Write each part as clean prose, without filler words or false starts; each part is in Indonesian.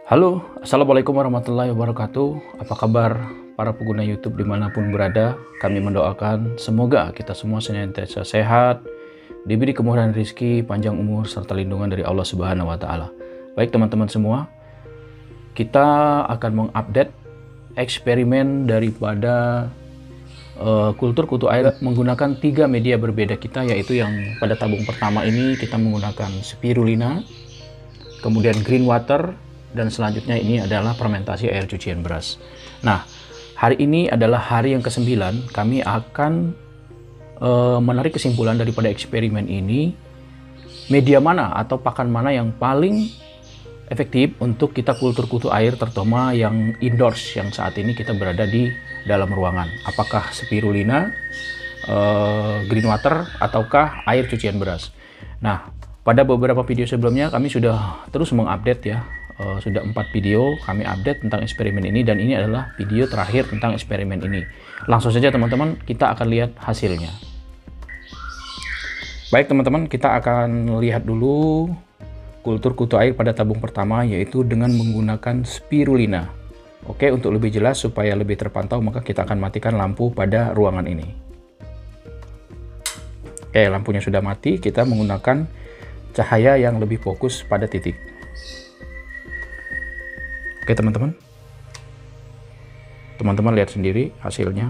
Halo, Assalamualaikum warahmatullahi wabarakatuh. Apa kabar para pengguna YouTube dimanapun berada? Kami mendoakan semoga kita semua senantiasa sehat, diberi kemudahan rezeki, panjang umur, serta lindungan dari Allah Subhanahu wa Ta'ala. Baik teman-teman semua, kita akan mengupdate eksperimen daripada kultur kutu air menggunakan 3 media berbeda kita, yaitu yang pada tabung pertama ini kita menggunakan spirulina, kemudian green water, dan selanjutnya ini adalah fermentasi air cucian beras. Nah, hari ini adalah hari yang ke-9. Kami akan menarik kesimpulan daripada eksperimen ini, media mana atau pakan mana yang paling efektif untuk kita kultur kutu air, terutama yang indoors yang saat ini kita berada di dalam ruangan. Apakah spirulina, green water, ataukah air cucian beras? Nah, pada beberapa video sebelumnya kami sudah terus mengupdate ya. Sudah 4 video kami update tentang eksperimen ini, dan ini adalah video terakhir tentang eksperimen ini. Langsung saja teman-teman, kita akan lihat hasilnya. Baik teman-teman, kita akan lihat dulu kultur kutu air pada tabung pertama, yaitu dengan menggunakan spirulina. Oke, untuk lebih jelas supaya lebih terpantau, maka kita akan matikan lampu pada ruangan ini. Oke, lampunya sudah mati, kita menggunakan cahaya yang lebih fokus pada titik. Oke teman-teman lihat sendiri hasilnya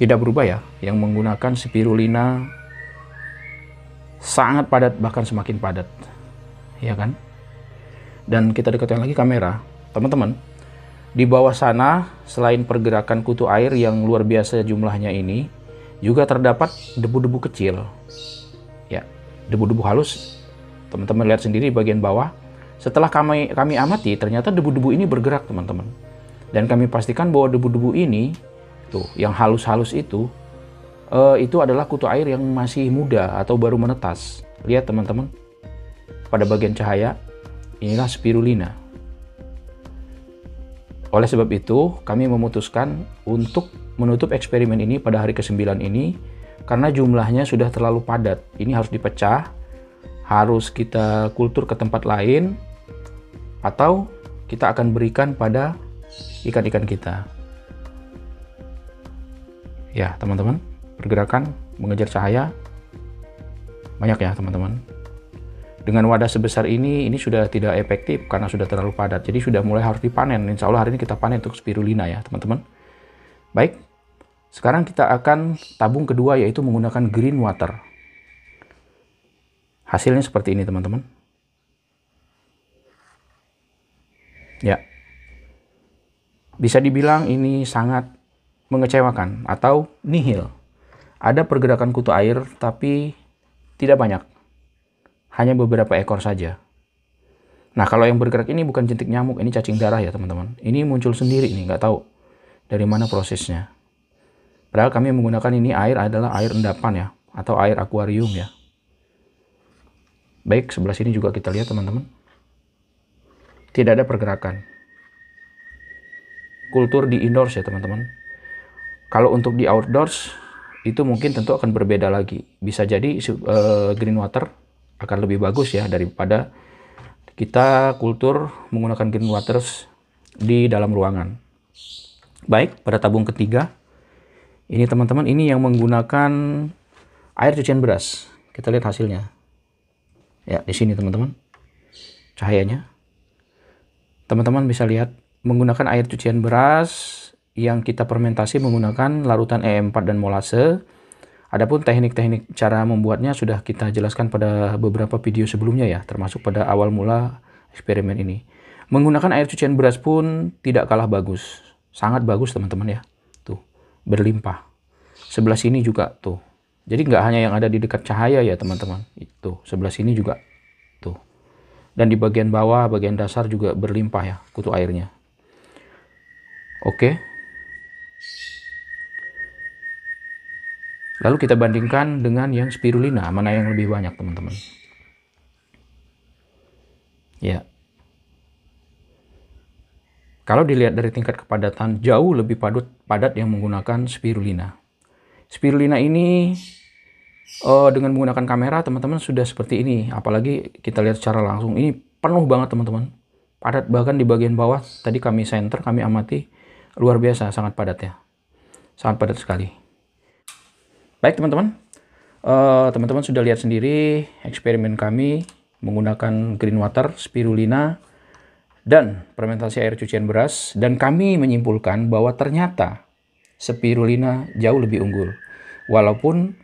tidak berubah ya. Yang menggunakan spirulina sangat padat, bahkan semakin padat ya kan. Dan kita dekatkan lagi kamera teman-teman, di bawah sana selain pergerakan kutu air yang luar biasa jumlahnya ini, juga terdapat debu-debu kecil ya, debu-debu halus. Teman-teman lihat sendiri bagian bawah. Setelah kami amati, ternyata debu-debu ini bergerak teman-teman. Dan kami pastikan bahwa debu-debu ini, tuh yang halus-halus itu adalah kutu air yang masih muda atau baru menetas. Lihat teman-teman, pada bagian cahaya, inilah spirulina. Oleh sebab itu, kami memutuskan untuk menutup eksperimen ini pada hari ke-9 ini, karena jumlahnya sudah terlalu padat. Ini harus dipecah, harus kita kultur ke tempat lain, atau kita akan berikan pada ikan-ikan kita. Ya teman-teman, pergerakan mengejar cahaya banyak ya teman-teman. Dengan wadah sebesar ini sudah tidak efektif karena sudah terlalu padat. Jadi sudah mulai harus dipanen. Insya Allah hari ini kita panen untuk spirulina ya teman-teman. Baik, sekarang kita akan tabung kedua, yaitu menggunakan green water. Hasilnya seperti ini teman-teman. Ya, bisa dibilang ini sangat mengecewakan atau nihil. Ada pergerakan kutu air tapi tidak banyak, hanya beberapa ekor saja. Nah, kalau yang bergerak ini bukan jentik nyamuk, ini cacing darah ya teman-teman. Ini muncul sendiri nih, nggak tahu dari mana prosesnya. Padahal kami menggunakan ini air adalah air endapan ya, atau air akuarium ya. Baik, sebelah sini juga kita lihat teman-teman. Tidak ada pergerakan. Kultur di indoors ya teman-teman. Kalau untuk di outdoors, itu mungkin tentu akan berbeda lagi. Bisa jadi green water akan lebih bagus ya daripada kita kultur menggunakan green waters di dalam ruangan. Baik, pada tabung ketiga, ini teman-teman, ini yang menggunakan air cucian beras. Kita lihat hasilnya. Ya, di sini teman-teman, cahayanya. Teman-teman bisa lihat menggunakan air cucian beras yang kita fermentasi menggunakan larutan E4 dan molase. Adapun teknik-teknik cara membuatnya sudah kita jelaskan pada beberapa video sebelumnya ya, termasuk pada awal mula eksperimen ini. Menggunakan air cucian beras pun tidak kalah bagus. Sangat bagus teman-teman ya. Tuh, berlimpah. Sebelah sini juga tuh. Jadi nggak hanya yang ada di dekat cahaya ya teman-teman. Itu, sebelah sini juga tuh. Dan di bagian bawah, bagian dasar juga berlimpah ya kutu airnya. Oke. Lalu kita bandingkan dengan yang spirulina, mana yang lebih banyak teman-teman. Ya. Kalau dilihat dari tingkat kepadatan, jauh lebih padat yang menggunakan spirulina. Spirulina ini dengan menggunakan kamera teman-teman sudah seperti ini, apalagi kita lihat secara langsung ini penuh banget teman-teman. padat, bahkan di bagian bawah tadi kami center, kami amati luar biasa, sangat padat ya, sangat padat sekali. Baik teman-teman, teman-teman sudah lihat sendiri eksperimen kami menggunakan green water, spirulina, dan fermentasi air cucian beras, dan kami menyimpulkan bahwa ternyata spirulina jauh lebih unggul. Walaupun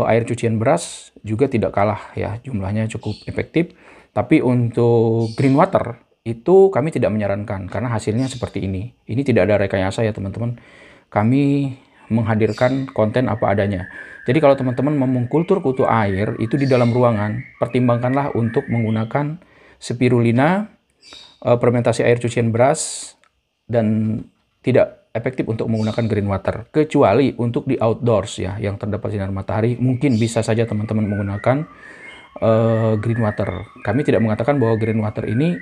air cucian beras juga tidak kalah ya, jumlahnya cukup efektif, tapi untuk green water itu kami tidak menyarankan karena hasilnya seperti ini. Ini tidak ada rekayasa ya teman-teman. Kami menghadirkan konten apa adanya. Jadi kalau teman-teman mau mengkultur kutu air itu di dalam ruangan, pertimbangkanlah untuk menggunakan spirulina, fermentasi air cucian beras, dan tidak efektif untuk menggunakan green water, kecuali untuk di outdoors ya, yang terdapat sinar matahari, mungkin bisa saja teman-teman menggunakan green water. Kami tidak mengatakan bahwa green water ini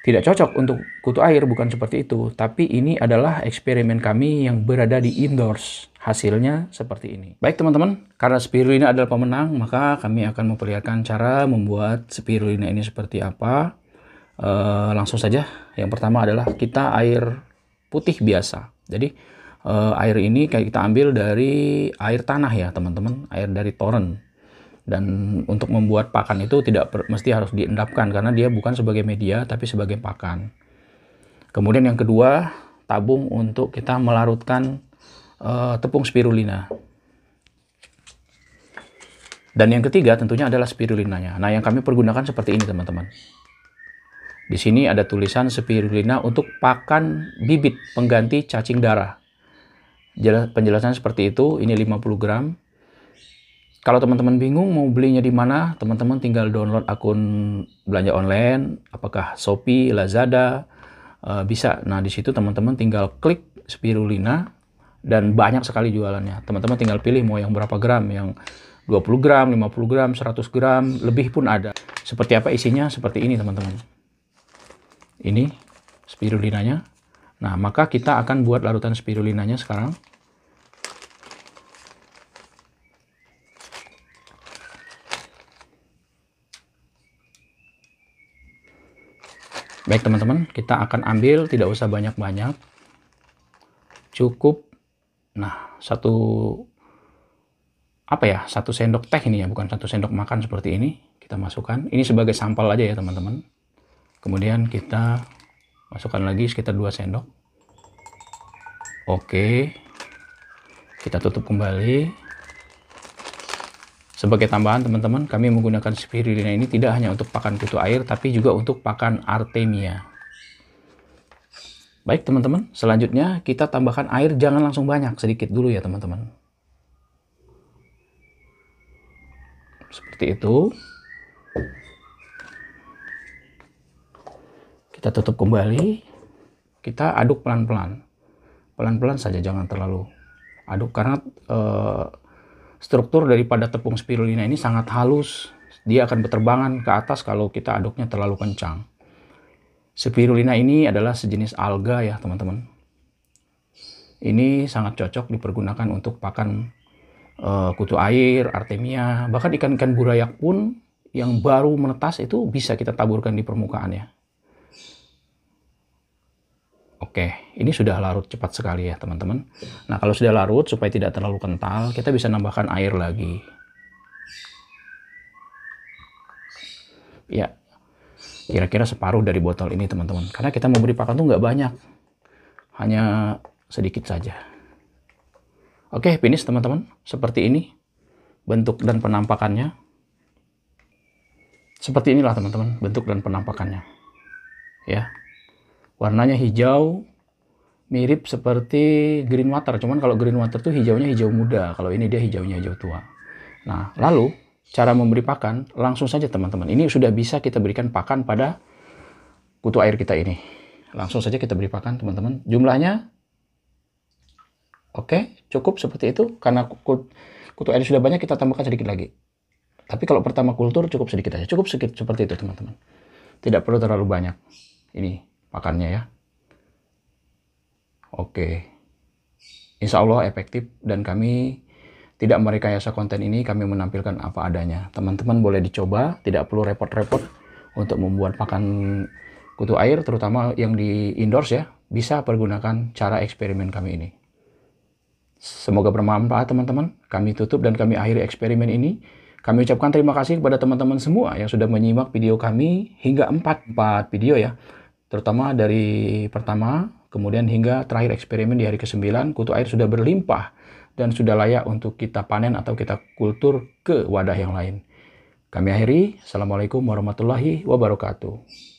tidak cocok untuk kutu air, bukan seperti itu, tapi ini adalah eksperimen kami yang berada di indoors. Hasilnya seperti ini. Baik teman-teman, karena spirulina adalah pemenang, maka kami akan memperlihatkan cara membuat spirulina ini seperti apa. Langsung saja. Yang pertama adalah kita air putih biasa. Jadi air ini kayak kita ambil dari air tanah ya teman-teman, air dari toren. Dan untuk membuat pakan itu tidak mesti harus diendapkan karena dia bukan sebagai media tapi sebagai pakan. Kemudian yang kedua, tabung untuk kita melarutkan tepung spirulina. Dan yang ketiga tentunya adalah spirulinanya. Nah, yang kami pergunakan seperti ini teman-teman. Di sini ada tulisan spirulina untuk pakan bibit pengganti cacing darah. Penjelasan seperti itu, ini 50 gram. Kalau teman-teman bingung mau belinya di mana, teman-teman tinggal download akun belanja online, apakah Shopee, Lazada, bisa. Nah, di situ teman-teman tinggal klik spirulina dan banyak sekali jualannya. Teman-teman tinggal pilih mau yang berapa gram, yang 20 gram, 50 gram, 100 gram, lebih pun ada. Seperti apa isinya? Seperti ini teman-teman. Ini spirulinanya. Nah, maka kita akan buat larutan spirulinanya sekarang. Baik teman-teman, kita akan ambil, tidak usah banyak-banyak, cukup, nah satu sendok teh ini ya, bukan 1 sendok makan seperti ini. Kita masukkan, ini sebagai sampel aja ya teman-teman. Kemudian kita masukkan lagi sekitar 2 sendok. Oke, kita tutup kembali. Sebagai tambahan teman-teman, kami menggunakan spirulina ini tidak hanya untuk pakan kutu air, tapi juga untuk pakan artemia. Baik teman-teman, selanjutnya kita tambahkan air, jangan langsung banyak, sedikit dulu ya teman-teman. Seperti itu. Kita tutup kembali, kita aduk pelan-pelan. Pelan-pelan saja, jangan terlalu aduk, karena struktur daripada tepung spirulina ini sangat halus. Dia akan berterbangan ke atas kalau kita aduknya terlalu kencang. Spirulina ini adalah sejenis alga ya teman-teman. Ini sangat cocok dipergunakan untuk pakan kutu air, artemia, bahkan ikan-ikan burayak pun yang baru menetas itu bisa kita taburkan di permukaannya. Oke, ini sudah larut cepat sekali ya teman-teman. Nah, kalau sudah larut supaya tidak terlalu kental, kita bisa nambahkan air lagi. Ya, kira-kira separuh dari botol ini teman-teman. Karena kita memberi pakan tuh nggak banyak, hanya sedikit saja. Oke, finish teman-teman. Seperti ini bentuk dan penampakannya. Seperti inilah teman-teman bentuk dan penampakannya. Ya. Warnanya hijau, mirip seperti green water. Cuman kalau green water tuh hijaunya hijau muda. Kalau ini dia hijaunya hijau tua. Nah, lalu cara memberi pakan langsung saja teman-teman. Ini sudah bisa kita berikan pakan pada kutu air kita ini. Langsung saja kita beri pakan teman-teman. Jumlahnya oke, cukup seperti itu. Karena kutu air sudah banyak, kita tambahkan sedikit lagi. Tapi kalau pertama kultur cukup sedikit aja. Cukup sedikit seperti itu teman-teman. Tidak perlu terlalu banyak. Ini pakannya ya. Oke. Insya Allah efektif, dan kami tidak merekayasa konten ini, kami menampilkan apa adanya. Teman-teman boleh dicoba, tidak perlu repot-repot untuk membuat pakan kutu air, terutama yang di endorse ya, bisa pergunakan cara eksperimen kami ini. Semoga bermanfaat teman-teman. Kami tutup dan kami akhiri eksperimen ini. Kami ucapkan terima kasih kepada teman-teman semua yang sudah menyimak video kami hingga 4 video ya. Terutama dari pertama, kemudian hingga terakhir eksperimen di hari ke-9, kutu air sudah berlimpah dan sudah layak untuk kita panen atau kita kultur ke wadah yang lain. Kami akhiri. Assalamualaikum warahmatullahi wabarakatuh.